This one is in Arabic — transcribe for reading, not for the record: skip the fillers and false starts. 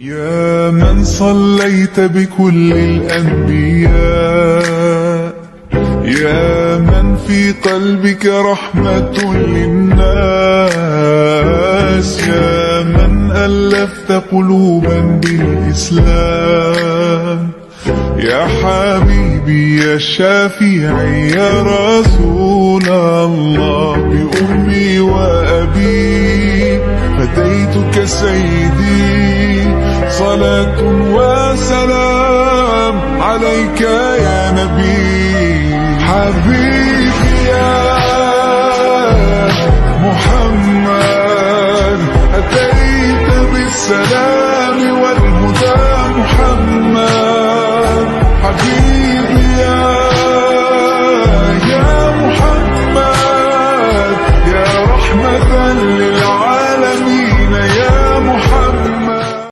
يا من صليت بكل الأنبياء، يا من في قلبك رحمة للناس، يا من ألفت قلوبا بالإسلام، يا حبيبي يا شافعي يا رسول الله، بأمي وأبي فديتك سيدي، صلاة وسلام عليك يا نبي. حبيبي يا محمد أتيت بالسلام